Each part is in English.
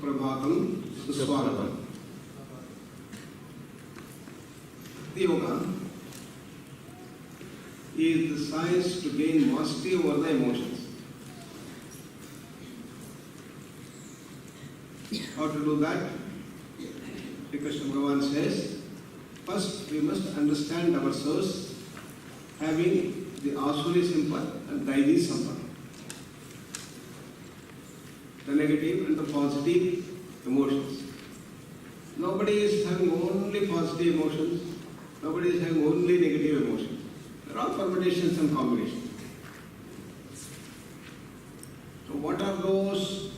Suprabhatam, Suswagatam. The yoga is the science to gain mastery over the emotions. How to do that? Krishna Bhagavan says, first we must understand ourselves having the Asuri Sampat and Daivi Sampat. The negative and the positive emotions. Nobody is having only positive emotions. Nobody is having only negative emotions. There are permutations and combinations. So what are those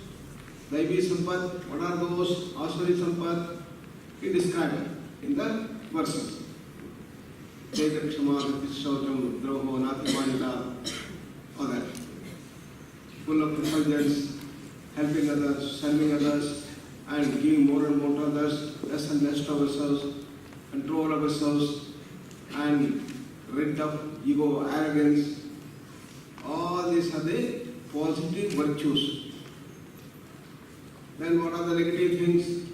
Daivi Sampat? What are those Asuri Sampat? He described in the verses. Jayata Kshama, Shautam, Droho, Nathimanita, all that. Full of effulgence, helping others, serving others, and giving more and more to others, less and less to ourselves, control ourselves, and rid of ego, arrogance. All these are the positive virtues. Then what are the negative things?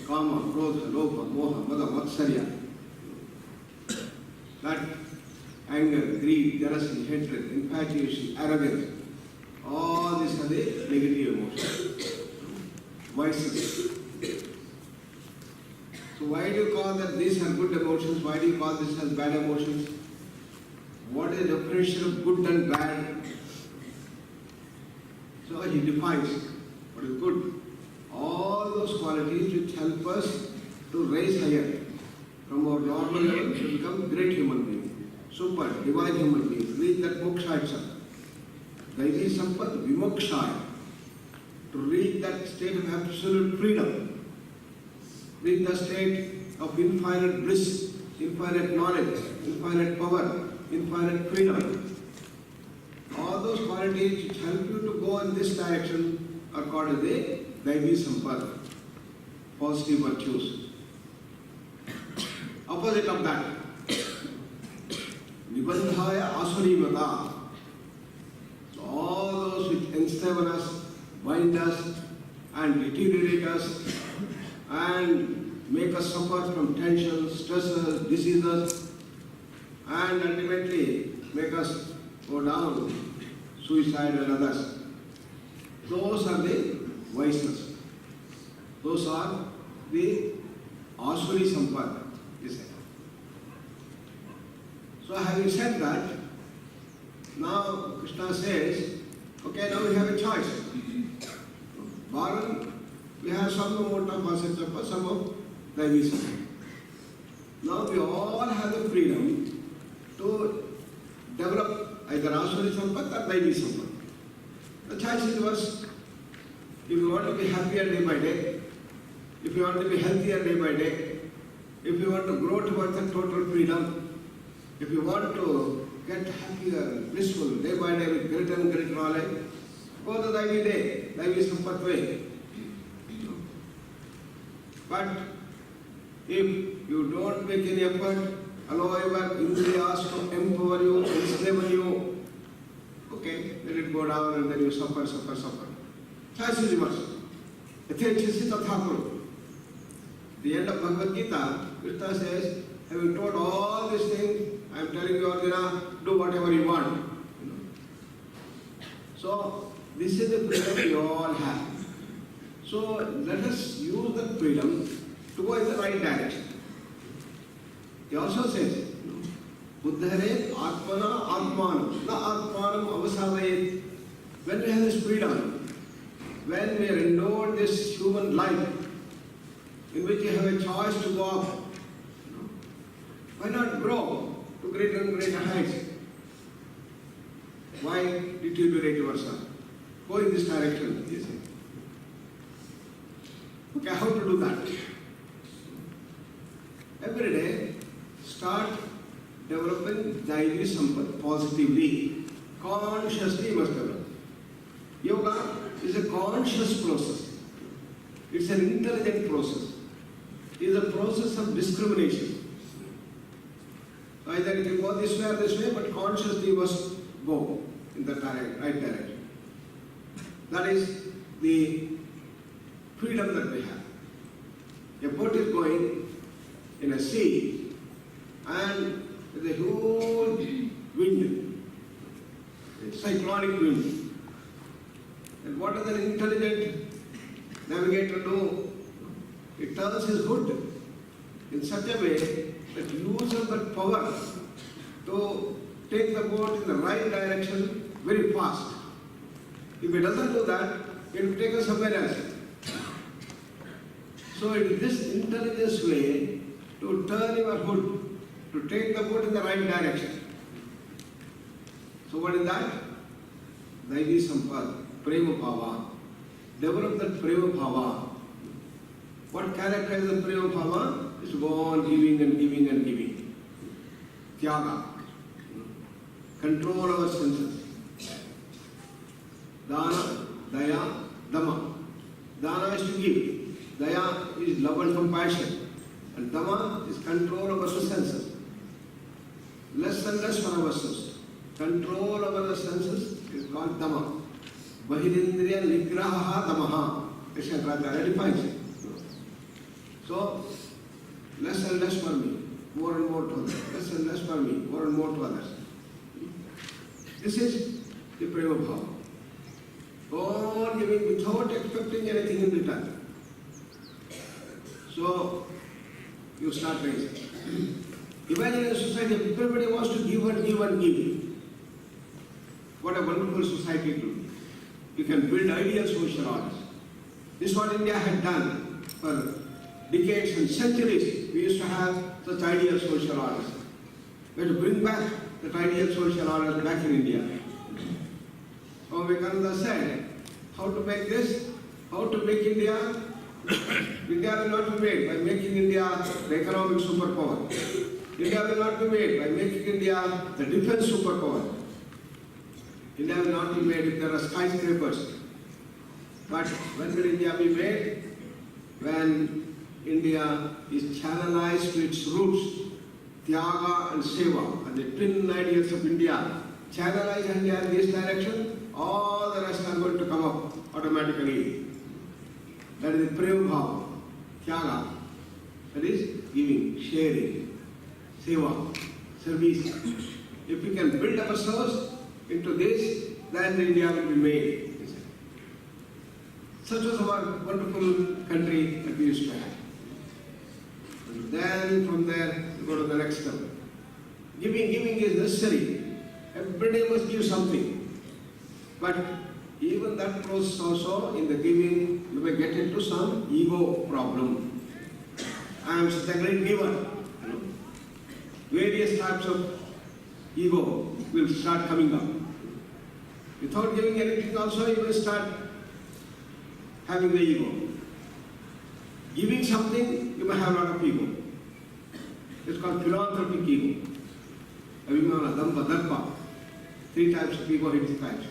Kama, Krodha, Lobha, Moha, Mada, Matsarya. That anger, greed, jealousy, hatred, infatuation, arrogance, all these are the negative emotions. Vices. So why do you call that these are good emotions? Why do you call this as bad emotions? What is the definition of good and bad? So he defines what is good. All those qualities which help us to rise higher from our normal level to become great human being, super, divine human being, reach that moksha itself. Daivi Sampat Vimokshaya, to reach that state of absolute freedom, reach the state of infinite bliss, infinite knowledge, infinite power, infinite freedom. All those qualities which help you to go in this direction are called as the Daivi Sampat, positive virtues. Opposite of that, Nibandhaya Asuri Mata. So all those which enslave us, bind us, and deteriorate us, and make us suffer from tensions, stresses, diseases, and ultimately make us go down, suicide and others. Those are the vices. Those are the Asuri Sampat. So having said that, now Krishna says, okay, now we have a choice. Bharan, we have some amount of Vasachapa, some of Daivi Sampat. Now we all have the freedom to develop either Asuri Sampat or Daivi Sampat. The choice is yours. If you want to be happier day by day, if you want to be healthier day by day, if you want to grow towards the total freedom, if you want to get happier and blissful day by day with greater and greater knowledge, go the Daivi day, Daivi Sampat way. But if you don't make any effort, allow your indriyas to empower you, enslave you, okay, let it go down and then you suffer. Choice is yours. Yatechasi tatha. The end of Bhagavad Gita, Krishna says, having told all these things, I am telling you, Arjuna, do whatever you want. So, this is the freedom we all have. So, let us use that freedom to go in the right direction. He also says, Buddhare Atmana Atmanam, Na Atmanam Avasavayet. When we have this freedom, when we are endowed this human life, in which you have a choice to go up, why not grow to greater and greater heights? Why deteriorate yourself? Go in this direction, he said. Okay, how to do that? Every day, start developing Daivi Sampat positively. Consciously you must develop. Yoga is a conscious process. It's an intelligent process. It is a process of discrimination. Either it will go this way or this way, but consciously you must go in the right direction. That is the freedom that we have. A boat is going in a sea and with a huge wind, a cyclonic wind. And what does an intelligent navigator do? It turns his hood in such a way that uses that power to take the boat in the right direction very fast. If he doesn't do that, it will take us somewhere else. So it is this intelligence way to turn your hood, to take the boat in the right direction. So what is that? Daivi Sampad, Prema Bhava. Develop that Prema Bhava. What characterizes the Prema Bhava? Is to go on giving and giving and giving. Tyaga. Control our senses. Dana, Daya, Dhamma. Dana is to give. Daya is love and compassion. And Dhamma is control over the senses. Less and less for our senses. Control over the senses is called Dhamma. Bahirindriya Nigraha Dhammaha. Shankaracharya defines it. So, less and less for me, more and more to others. Less and less for me, more and more to others. This is the Prema Bhava. Go on giving without expecting anything in return. So, you start raising. Imagine a society, everybody wants to give and give and give. What a wonderful society to be. You can build ideal social orders. This is what India had done for decades and centuries. We used to have such ideal social orders. We had to bring back that ideal social orders back in India. So Vivekananda said, how to make this? How to make India? India will not be made by making India the economic superpower. India will not be made by making India the defense superpower. India will not be made if there are skyscrapers. But when will India be made? When India is channelized to its roots, Tyaga and Seva, and the twin ideals of India, channelize India in this direction, all the rest are going to come up automatically. That is the Prema Bhava, Tyaga. That is giving, sharing, Seva, service. If we can build ourselves into this, then India will be made. Such was our wonderful country that we used to have. And then from there, we go to the next step. Giving is necessary. Everybody must give something. But even that process also, in the giving, you may get into some ego problem. I am such a great giver. Various types of ego will start coming up. Without giving anything also, you will start having the ego. Giving something, you may have a lot of ego. It's called philanthropic ego. Abhimana, Damba, Darpa. 3 types of ego hit the types.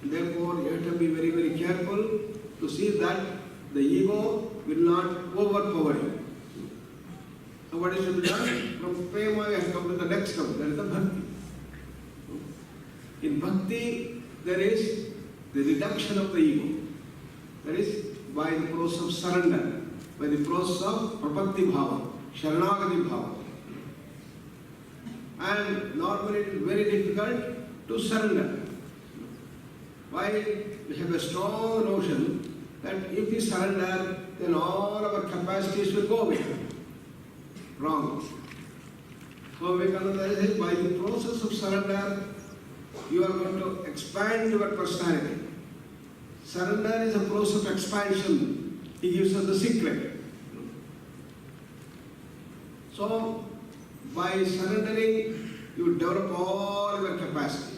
Therefore, you have to be very, very careful to see that the ego will not overpower you. So what is to be done? From prema, we have come to the next step, that is the bhakti. In bhakti, there is the reduction of the ego. That is by the process of surrender, by the process of prapatti bhava, sharanagati bhava. And normally it is very difficult to surrender. Why? We have a strong notion that if we surrender, then all our capacities will go away. Wrong. So Vivekananda says, by the process of surrender, you are going to expand your personality. Surrender is a process of expansion. He gives us the secret. So, by surrendering, you develop all your capacity.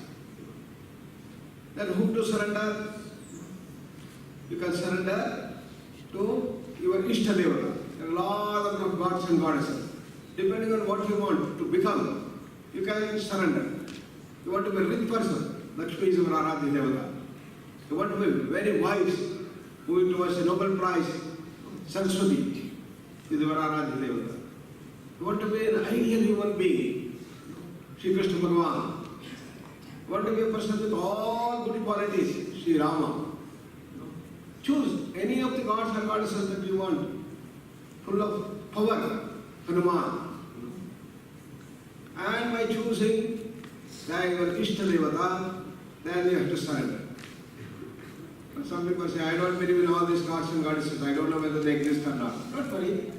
Then whom to surrender? You can surrender to your Ishtadevata. There are a lot of gods and goddesses. Depending on what you want to become, you can surrender. You want to be a rich person, Lakshmi is your Aradhya Devata. You want to be very wise, moving towards a Nobel Prize, Saraswati is your Aradhya Devata. You want to be an ideal human being, Sri Krishna Bhagavan. You want to be a person with all good qualities, Sri Rama. Choose any of the gods or goddesses that you want, full of power, Hanuman. And by choosing your Ishta Devata, then you have to surrender. But some people say, I don't believe in all these gods and goddesses, I don't know whether they exist or not. Not worry.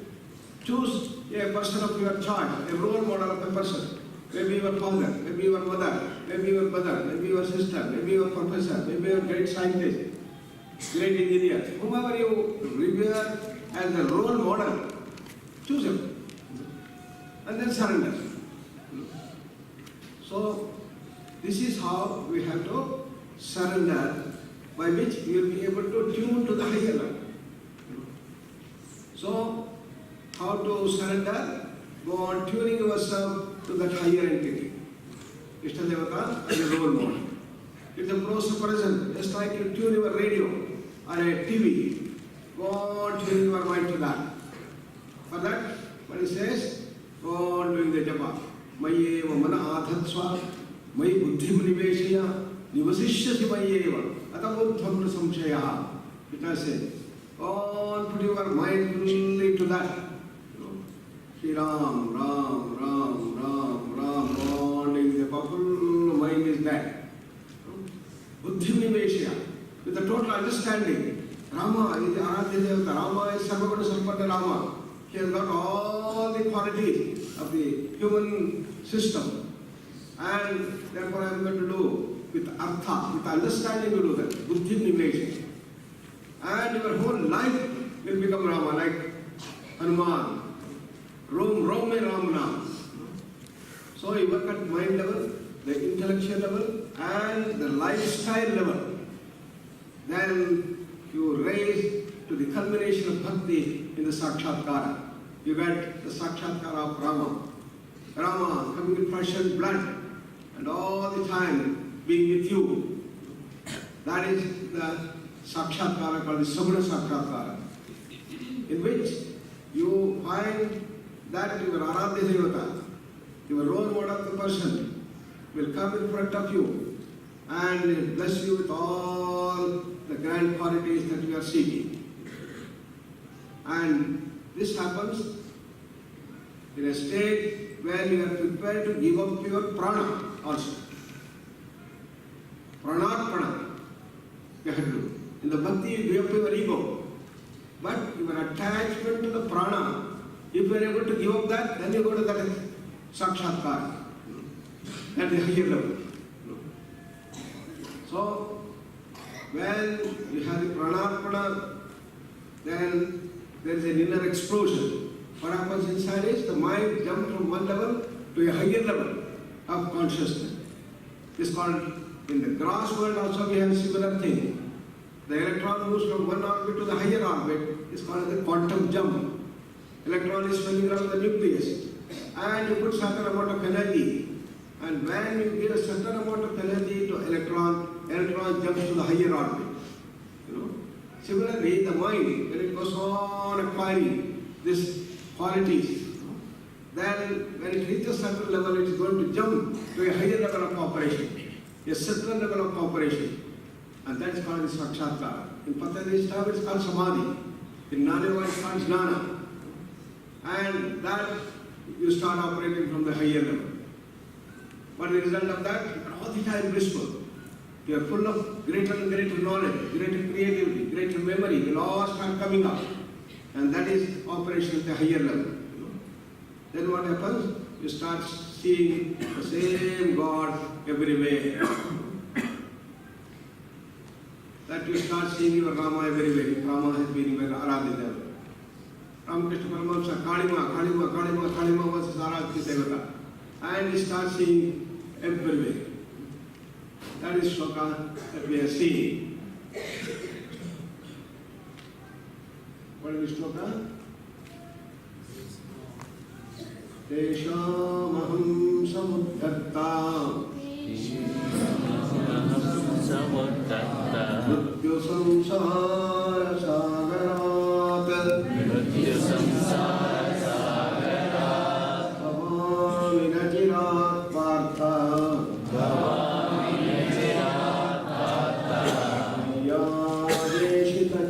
Choose a person of your choice, a role model of a person. Maybe your father, maybe your mother, maybe your brother, maybe your sister, maybe your professor, maybe your great scientist, great engineer. Whoever you revere as a role model, choose him. And then surrender. So, this is how we have to surrender, by which we will be able to tune to the higher level. So, how to surrender? Go on tuning yourself to that higher entity. Ishta Devata as a role model. It's a close person, just like you tune your radio or a TV. Go on tuning your mind to that. For that, what he says, go on doing the japa. Mayeva mana adhatsva, mayi buddhim niveshya, nivasishyasi mayeva, atabuddham samshaya. It has said, go on put your mind fully to that. Shri Ram, Ram, Ram, Ram, Ram, on in the full mind is that. Buddhim niveshya, with the total understanding. Rama is the Aradhya Devata, Rama is Sarvaguna Sampana Rama. He has got all the qualities of the human system. And therefore I am going to do with artha, with understanding you do that, buddhi niveshya. And your whole life will become Rama, like Hanuman. Rome Ramana. So you work at mind level, the intellectual level, and the lifestyle level. Then you raise to the culmination of bhakti in the Sakshatkara. You get the Sakshatkara of Rama. Rama coming in flesh and blood, and all the time being with you. That is the Sakshatkara called the Sabuna Sakshatkara, in which you find that your Aradhya Devata, your role model of the person, will come in front of you and bless you with all the grand qualities that you are seeking. And this happens in a state where you are prepared to give up your prana also. Pranarpana, you have to do. In the bhakti, you give up your ego. But your attachment to the prana, if you are able to give up that, then you go to that sakshatkar, at the higher level. So, when you have the pranarpana, then there is an inner explosion. What happens inside is the mind jumps from one level to a higher level of consciousness. This is called, in the gross world also we have a similar thing. The electron moves from one orbit to the higher orbit. It's called the quantum jump. Electron is spinning around the nucleus. And you put certain amount of energy. And when you give a certain amount of energy to electron jumps to the higher orbit. Similarly, the mind, when it goes on acquiring these qualities, then when it reaches a certain level, it is going to jump to a higher level of cooperation, a certain level of cooperation. And that is called the Sakshatkara. In Patanjali's time, it is called Samadhi. In Naneva, it is called Jnana. And that you start operating from the higher level. What is the result of that? You are all the time blissful. You are full of greater and greater knowledge, greater creativity, greater memory, will all start coming up. And that is operation at the higher level. Then what happens? You start seeing the same God everywhere. That you start seeing your Rama everywhere. Rama has been your Aradhya Devata. Ramakrishna Paramahamsa, Kalima was his Aradhya Devata. And you start seeing everywhere. That is shloka that we are seeing. What is shloka? Teshamaham samudhatta Mrityu samsara sagarat Bhavami najirat partha Yadeshita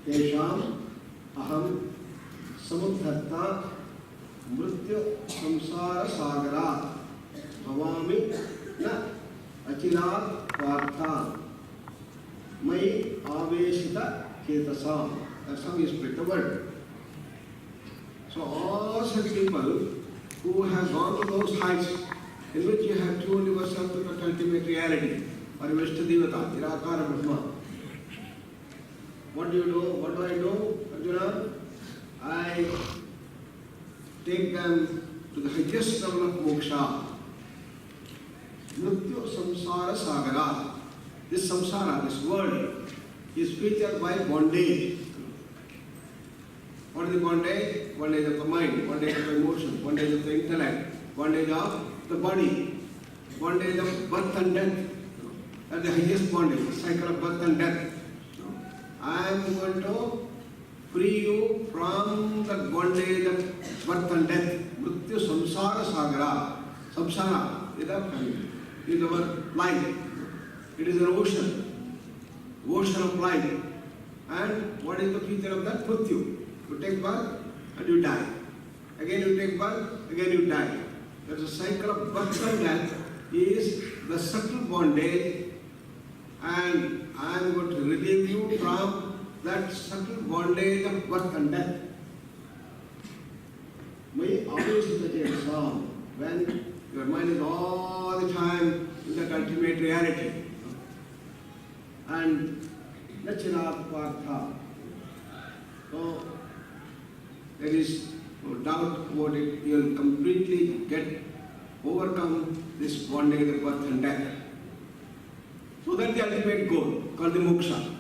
तेषाम् अहं समुद्धर्ता मृत्यु संसार सागरात् भवामि न अचिरात् पार्था मयि आवेशिता चेतसाम्. That's how you split the word. So all such people who have gone to those heights in which you have tuned yourself to the ultimate reality, Pariveshtadivata, Nirakara Brahma. What do you do? What do I do, Arjuna? I take them to the highest level of moksha. Mrityu samsara sagara. This samsara, this world, is featured by bondage. What is the bondage? Bondage of the mind, bondage of the emotion, bondage of the intellect, bondage of the body, bondage of birth and death. That's the highest bondage, the cycle of birth and death. I am going to free you from the bondage of birth and death. Mrityu samsara sagara. Samsara is our life. It is an ocean of life. And what is the feature of that? Mrityu. You take birth and you die. Again you take birth, again you die. That's a cycle of birth and death is the subtle bondage, and I am going to relieve you from that subtle bondage of birth and death. May always be the song when your mind is all the time in that ultimate reality. And Nachirat Partha. So there is no doubt about it. You will completely overcome this bondage of birth and death. So that's the ultimate goal, called the moksha.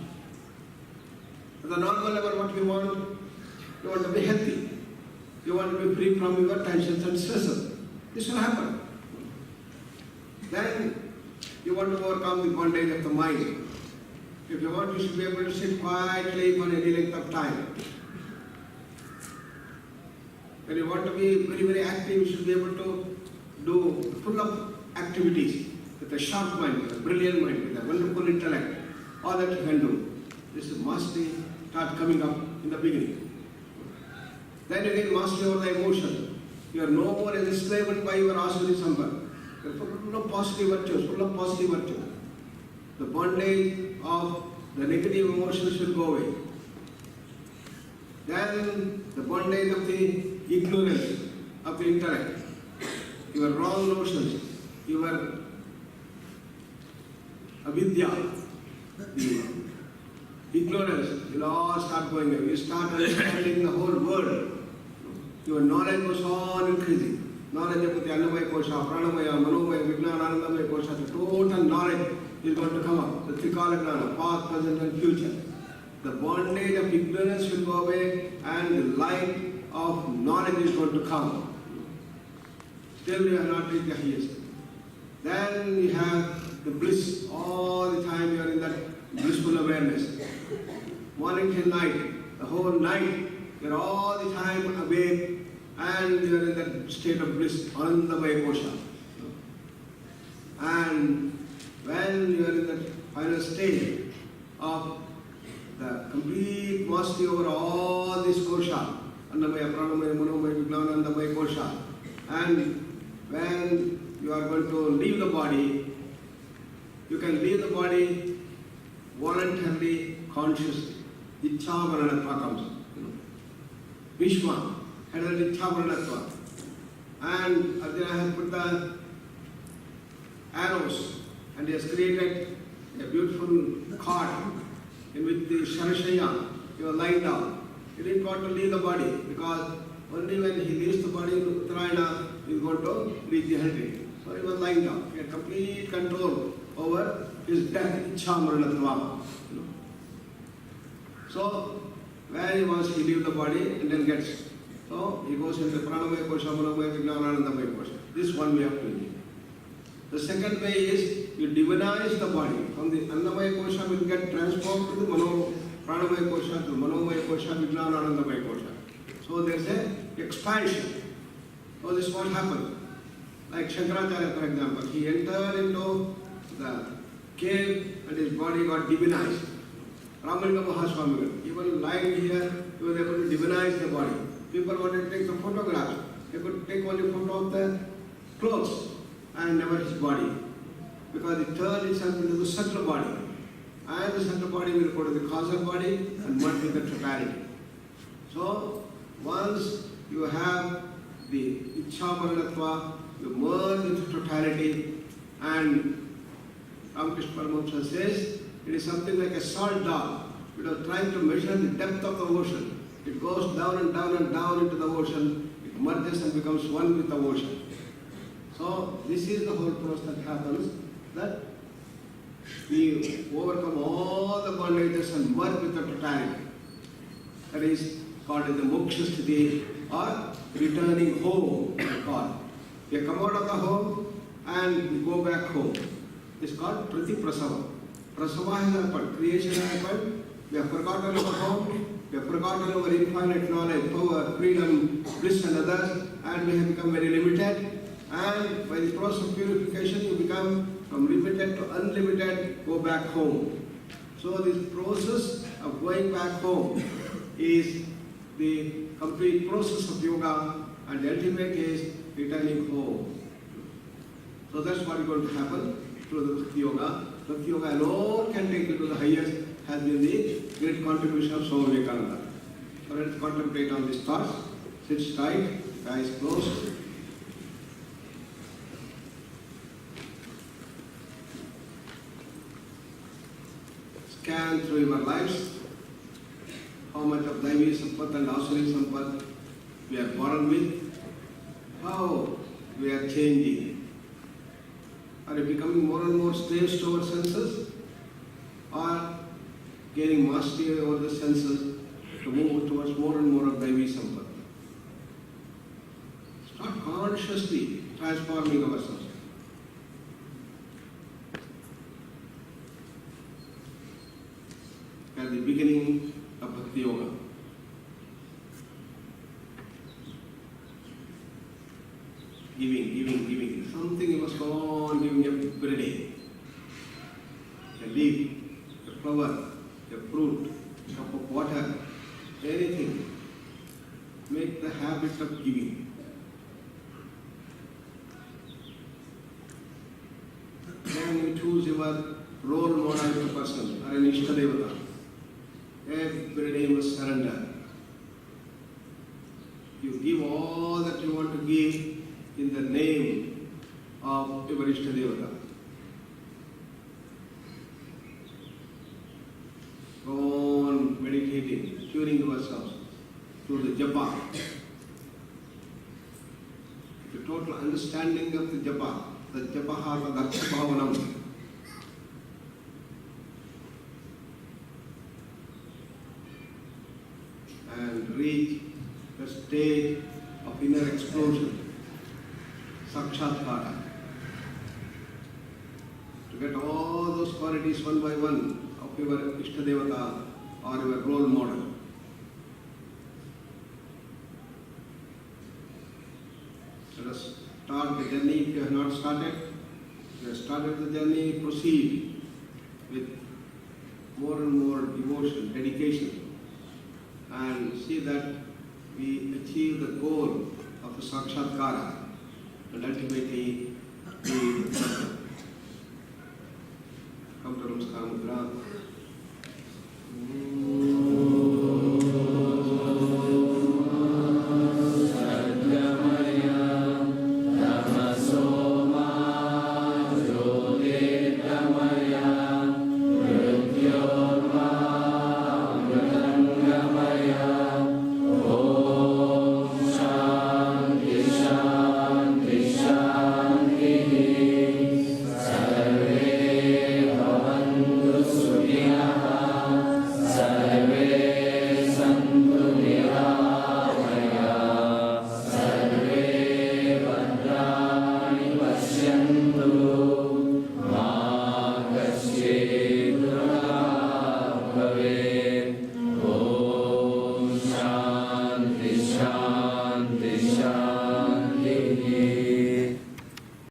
At the normal level, what you want to be healthy. You want to be free from your tensions and stresses. This will happen. Then you want to overcome the bondage of the mind. If you want, you should be able to sit quietly for any length of time. When you want to be very, very active, you should be able to do full of activities with a sharp mind, with a brilliant mind, with a wonderful intellect. All that you can do. This mastery start coming up in the beginning. Then again, mastery over the emotion. You are no more enslaved by your asuri sambar. You are full of positive virtues, The bondage of the negative emotions will go away. Then the bondage of the ignorance of the intellect, your wrong notions, your avidya, the ignorance will all start going away. You start understanding the whole world. Your knowledge goes on increasing. Knowledge of the Annamaya Kosha, Pranamaya, Manomaya, Vijnana, Anandamaya Kosha, the total knowledge is going to come up. The Trikala Gnana, past, present and future. The bondage of ignorance will go away and the light of knowledge is going to come. Still you have not reached the highest. Then you have the bliss. All the time you are in that blissful awareness. Morning till night, the whole night, you are all the time awake and you are in that state of bliss, Anandamaya Kosha. And when you are in that final stage of the complete mastery over all this kosha, Annamaya, Pranamaya, Manomaya, Vijnanandamaya kosha, and when you are going to leave the body, you can leave the body voluntarily, consciously. Ichha Varanatva comes. Bhishma had an Ichha Varanatva. And Arjuna has put the arrows and he has created a beautiful cart in which the Sharashaya, he was lying down. He didn't want to leave the body because only when he leaves the body in Uttarayana, he is going to reach the hell. So he was lying down. He had complete control over his death, Ichha Maranatva. So, where he was, he leaves the body and then gets. So, he goes into Pranamaya Kosha, Manomaya, Vijnanandamaya Kosha. This one we have to do. The second way is, you divinize the body. From the Annamaya Kosha will get transformed to the Pranamaya Kosha, to Manomaya Kosha, Vijnanandamaya Kosha. So, there is an expansion. So, this what happened. Like Shankaracharya, for example, he entered into the came and his body got divinized. Ramalingam Mahaswami, even lying here, he was able to divinize the body. People wanted to take the photograph. They could take only photo of the clothes and never his body. Because it turned itself into the subtle body. And the subtle body will go to the causal body and merge with the totality. So, once you have the Ichhaparanatva, you merge with the totality, and Ramakrishna Paramahamsa says, it is something like a salt dog. It was trying to measure the depth of the ocean. It goes down and down and down into the ocean. It merges and becomes one with the ocean. So this is the whole process that happens, that we overcome all the bondages and merge with the totality. That is called as the moksha sthiti or returning home. We come out of the home and we go back home. It's called prati prasava. Prasava has happened, creation has happened. We have forgotten our home, we have forgotten our infinite knowledge, power, freedom, bliss and others, and we have become very limited. And by the process of purification, you become from limited to unlimited, go back home. So this process of going back home is the complete process of yoga, and the ultimate is returning home. So that's what is going to happen through the Bhakti Yoga. Bhakti Yoga alone can take you to the highest, has been the great contribution of Swami Vivekananda. So let's contemplate on these thoughts. Sit tight, eyes closed. Scan through your lives how much of Daivi Sampat and Asuri Sampat we are born with, how we are changing. Are we becoming more and more slaves to our senses, or gaining mastery over the senses to move towards more and more of Daivi Sampat? Start consciously transforming ourselves. At the beginning of Bhakti Yoga. Giving. Something you must go on giving every day. A leaf, a flower, a fruit, a cup of water, anything. Make the habit of giving. Then you choose your role model of the person or an Ishtadevata. Every day you must surrender. You give all that you want to give in the name of your Ishtadevata. Go on meditating, curing yourselves through the japa. The total understanding of the japa haha daksha bhavanam. And reach the state of inner explosion, sakshatkara. To get all those qualities one by one of your Ishtadevata or your role model. Let us start the journey. If you have not started, you have started the journey, proceed with more and more devotion, dedication, and see that we achieve the goal of the sakshatkara and ultimately the Sattva. Come to Namaskar Mudra. Pashyantu